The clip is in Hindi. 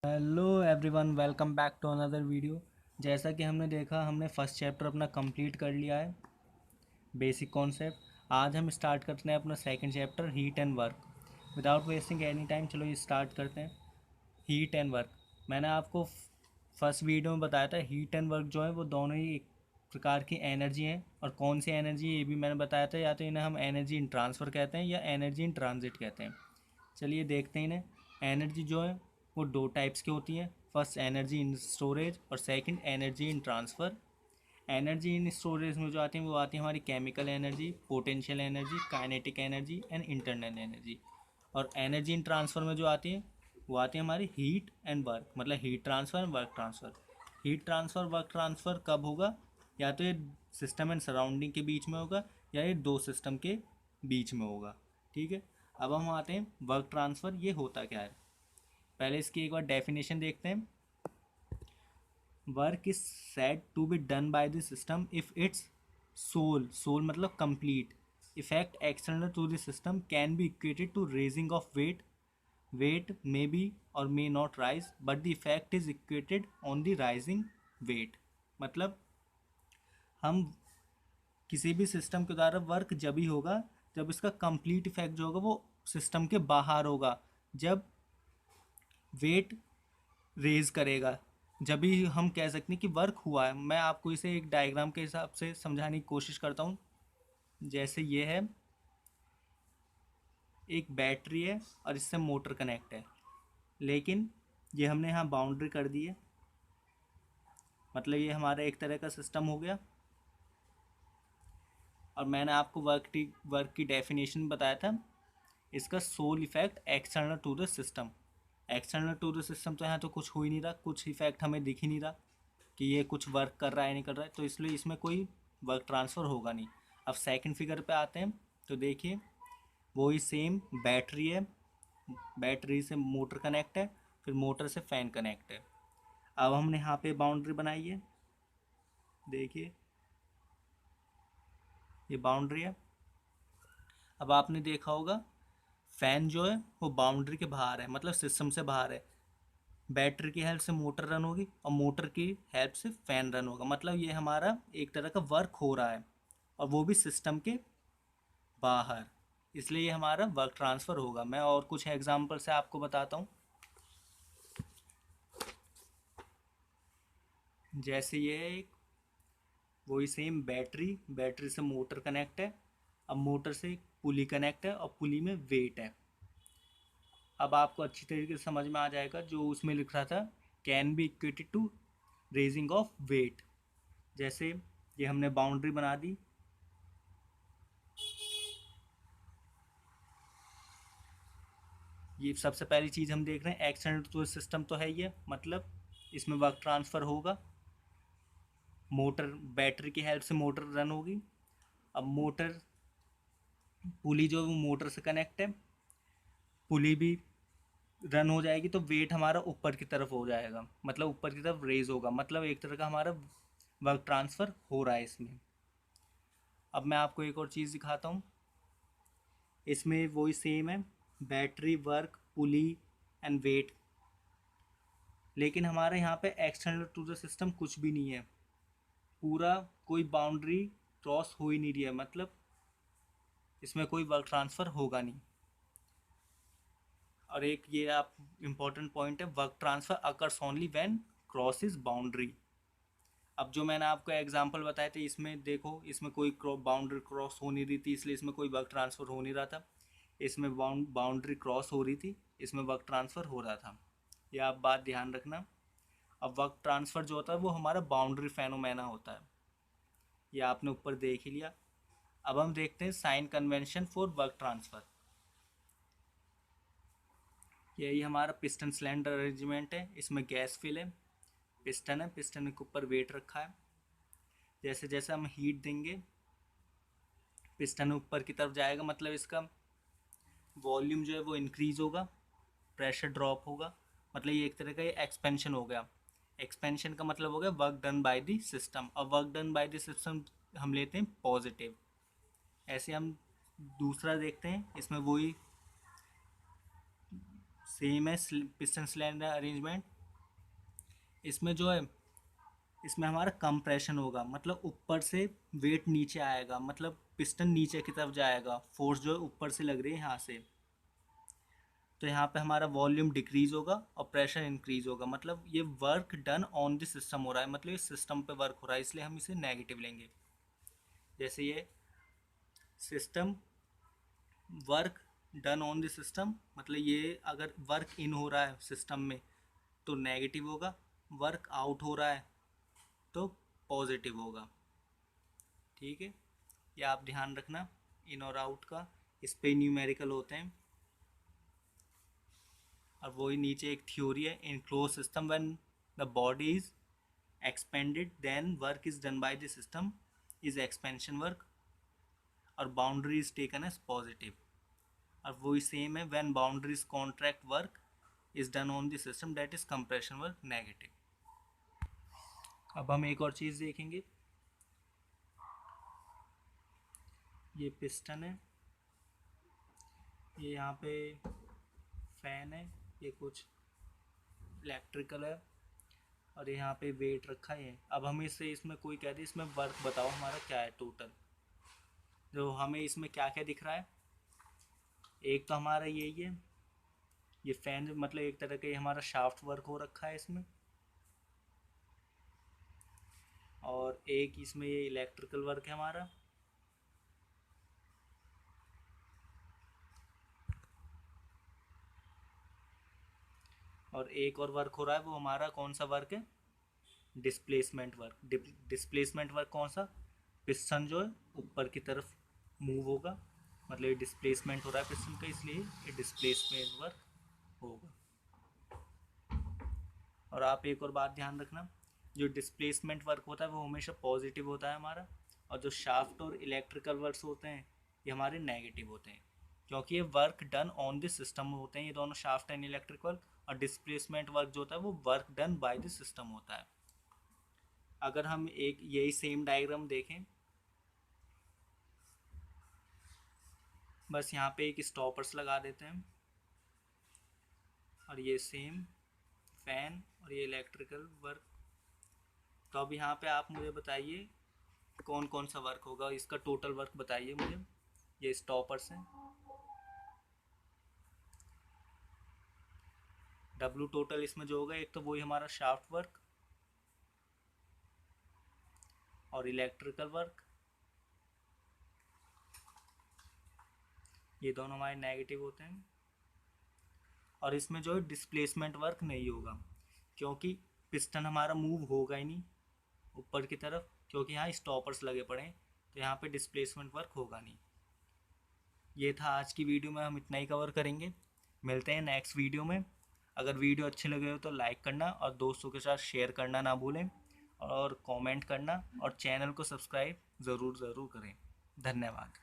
Hello everyone, welcome back to another video. जैसा कि हमने देखा, हमने फर्स्ट चैप्टर अपना कंप्लीट कर लिया है, बेसिक कॉन्सेप्ट। आज हम स्टार्ट करते हैं अपना second chapter, heat and work. Without wasting any time, चलो ये स्टार्ट करते हैं। हीट एंड वर्क, मैंने आपको फर्स्ट वीडियो में बताया था, हीट एंड वर्क जो है वो दोनों ही एक प्रकार की एनर्जी हैं। और कौन सी एनर्जी ये भी मैंने बताया था, या तो इन्हें हम एनर्जी इन ट्रांसफ़र कहते हैं या एनर्जी इन ट्रांजिट कहते हैं। चलिए देखते हैं इन्हें। एनर्जी जो है वो दो टाइप्स की होती हैं, फर्स्ट एनर्जी इन स्टोरेज और second energy in transfer. Energy in storage में जो आती हैं वो आती है हमारी chemical energy, potential energy, kinetic energy and internal energy. और एनर्जी इन ट्रांसफ़र में जो आती है वो आती है हमारी हीट एंड वर्क, मतलब heat transfer and work transfer. Heat transfer work transfer कब होगा? या तो ये सिस्टम एंड सराउंडिंग के बीच में होगा, या ये दो सिस्टम के बीच में होगा। ठीक है, अब हम आते हैं वर्क ट्रांसफ़र, ये होता क्या है। पहले इसकी एक बार डेफिनेशन देखते हैं। Work is said to be done by the system if its sole मतलब complete effect external to the system can be equated to raising of weight may be or may not rise but the effect is equated on the rising weight. मतलब हम किसी भी सिस्टम के द्वारा वर्क जब ही होगा जब इसका कंप्लीट इफेक्ट जो होगा वो सिस्टम के बाहर होगा, जब वेट रेज करेगा, जब भी हम कह सकते हैं कि वर्क हुआ है। मैं आपको इसे एक डायग्राम के हिसाब से समझाने की कोशिश करता हूँ। जैसे ये है, एक बैटरी है और इससे मोटर कनेक्ट है, लेकिन ये हमने यहाँ बाउंड्री कर दी है, मतलब ये हमारा एक तरह का सिस्टम हो गया। और मैंने आपको वर्क की डेफिनेशन बताया था, इसका sole effect external to the system. External to the system तो यहाँ तो कुछ हो ही नहीं रहा, कुछ इफेक्ट हमें दिख ही नहीं रहा कि ये कुछ वर्क कर रहा है नहीं कर रहा है, तो इसलिए इसमें कोई वर्क ट्रांसफ़र होगा नहीं। अब सेकंड फिगर पे आते हैं, तो देखिए वही सेम बैटरी है, बैटरी से मोटर कनेक्ट है, फिर मोटर से फ़ैन कनेक्ट है। अब हमने यहाँ पे बाउंड्री बनाई है, देखिए ये बाउंड्री है। अब आपने देखा होगा फ़ैन जो है वो बाउंड्री के बाहर है, मतलब सिस्टम से बाहर है। बैटरी की हेल्प से मोटर रन होगी और मोटर की हेल्प से फ़ैन रन होगा, मतलब ये हमारा एक तरह का वर्क हो रहा है, और वो भी सिस्टम के बाहर। इसलिए ये हमारा वर्क ट्रांसफ़र होगा। मैं और कुछ एग्जांपल से आपको बताता हूँ। जैसे ये है एक वही सेम बैटरी से मोटर कनेक्ट है, अब मोटर से एक पुली कनेक्ट है और पुली में वेट है। अब आपको अच्छी तरीके से समझ में आ जाएगा, जो उसमें लिख रहा था can be equated to raising of weight. जैसे ये हमने बाउंड्री बना दी, ये सबसे पहली चीज़ हम देख रहे हैं, एक्सटर्नल टू सिस्टम तो है ये, मतलब इसमें वर्क ट्रांसफ़र होगा। मोटर, बैटरी की हेल्प से मोटर रन होगी। अब मोटर पुली जो है वो मोटर से कनेक्ट है, पुली भी रन हो जाएगी, तो वेट हमारा ऊपर की तरफ हो जाएगा, मतलब ऊपर की तरफ रेज होगा, मतलब एक तरह का हमारा वर्क ट्रांसफ़र हो रहा है इसमें। अब मैं आपको एक और चीज़ दिखाता हूँ, इसमें वही सेम है, battery, work, pulley and weight, लेकिन हमारे यहाँ पे एक्सटर्नल टू द सिस्टम कुछ भी नहीं है, पूरा कोई बाउंड्री क्रॉस हो ही नहीं रही है, मतलब इसमें कोई वर्क ट्रांसफ़र होगा नहीं। और एक ये आप इम्पॉर्टेंट पॉइंट है, work transfer occurs only when cross is boundary. अब जो मैंने आपको एग्जांपल बताए थे, इसमें देखो इसमें कोई बाउंड्री क्रॉस हो नहीं रही थी, इसलिए इसमें कोई वर्क ट्रांसफ़र हो नहीं रहा था। इसमें बाउंड्री क्रॉस हो रही थी, इसमें वर्क ट्रांसफ़र हो रहा था। ये आप बात ध्यान रखना। अब वर्क ट्रांसफ़र जो होता है वो हमारा बाउंड्री फेनोमेना होता है, ये आपने ऊपर देख ही लिया। अब हम देखते हैं sign convention for work transfer. यही हमारा पिस्टन सिलेंडर अरेंजमेंट है, इसमें गैस फिल है, पिस्टन है, पिस्टन के ऊपर वेट रखा है। जैसे जैसे हम हीट देंगे पिस्टन ऊपर की तरफ जाएगा, मतलब इसका वॉल्यूम जो है वो इंक्रीज़ होगा, प्रेशर ड्रॉप होगा, मतलब ये एक तरह का ये एक्सपेंशन हो गया। एक्सपेंशन का मतलब हो गया work done by the system, और work done by the system हम लेते हैं पॉजिटिव। ऐसे हम दूसरा देखते हैं, इसमें वही सेम है पिस्टन सिलेंडर अरेंजमेंट, इसमें जो है, इसमें हमारा कंप्रेशन होगा, मतलब ऊपर से वेट नीचे आएगा, मतलब पिस्टन नीचे की तरफ जाएगा, फोर्स जो है ऊपर से लग रही है यहाँ से। तो यहाँ पे हमारा वॉल्यूम डिक्रीज होगा और प्रेशर इंक्रीज होगा, मतलब ये work done on the system हो रहा है, मतलब ये सिस्टम पे वर्क हो रहा है, इसलिए हम इसे नेगेटिव लेंगे। जैसे ये system work done on the system, मतलब ये अगर वर्क इन हो रहा है सिस्टम में तो नेगेटिव होगा, वर्क आउट हो रहा है तो पॉजिटिव होगा। ठीक है, ये आप ध्यान रखना इन और आउट का, इस पे न्यूमेरिकल होते हैं। और वही नीचे एक थ्योरी है, in close system when the body is expanded then work is done by the system is expansion work, और boundary is taken as positive. और वही सेम है, when boundaries contract work is done on the system that is compression work, negative. अब हम एक और चीज़ देखेंगे, ये पिस्टन है, ये यहाँ पे फैन है, ये कुछ इलेक्ट्रिकल है, और यहाँ पे वेट रखा है। अब हम इससे, इसमें कोई कह दे इसमें वर्क बताओ हमारा क्या है टोटल, जो हमें इसमें क्या क्या दिख रहा है। एक तो हमारा यही है, ये फैन मतलब एक तरह का ये हमारा शाफ्ट वर्क हो रखा है इसमें, और एक इसमें ये इलेक्ट्रिकल वर्क है हमारा, और एक और वर्क हो रहा है, वो हमारा कौन सा वर्क है, डिस्प्लेसमेंट वर्क। डिस्प्लेसमेंट वर्क कौन सा, पिस्टन जो है ऊपर की तरफ मूव होगा, मतलब ये डिस्प्लेसमेंट हो रहा है पिस्टन का, इसलिए ये डिस्प्लेसमेंट वर्क होगा। और आप एक और बात ध्यान रखना, जो डिस्प्लेसमेंट वर्क होता है वो हमेशा पॉजिटिव होता है हमारा, और जो शाफ्ट और इलेक्ट्रिकल वर्क्स होते हैं ये हमारे नेगेटिव होते हैं, क्योंकि ये work done on the system होते हैं ये दोनों, शाफ्ट एंड इलेक्ट्रिक वर्क। और डिस्प्लेसमेंट वर्क जो होता है वो work done by the system होता है। अगर हम एक यही सेम डायग्राम देखें, बस यहाँ पे एक स्टॉपर्स लगा देते हैं, और ये सेम फैन और ये इलेक्ट्रिकल वर्क। तो अब यहाँ पे आप मुझे बताइए कौन कौन सा वर्क होगा, इसका टोटल वर्क बताइए मुझे। ये स्टॉपर्स हैं, डब्लू टोटल इसमें जो होगा, एक तो वही हमारा शाफ्ट वर्क और इलेक्ट्रिकल वर्क, ये दोनों हमारे नेगेटिव होते हैं। और इसमें जो है डिस्प्लेसमेंट वर्क नहीं होगा, क्योंकि पिस्टन हमारा मूव होगा ही नहीं ऊपर की तरफ, क्योंकि यहाँ स्टॉपर्स लगे पड़े हैं, तो यहाँ पे डिस्प्लेसमेंट वर्क होगा नहीं। ये था आज की वीडियो में, हम इतना ही कवर करेंगे, मिलते हैं नेक्स्ट वीडियो में। अगर वीडियो अच्छे लगे हो तो लाइक करना और दोस्तों के साथ शेयर करना ना भूलें, और कमेंट करना, और चैनल को सब्सक्राइब ज़रूर करें। धन्यवाद।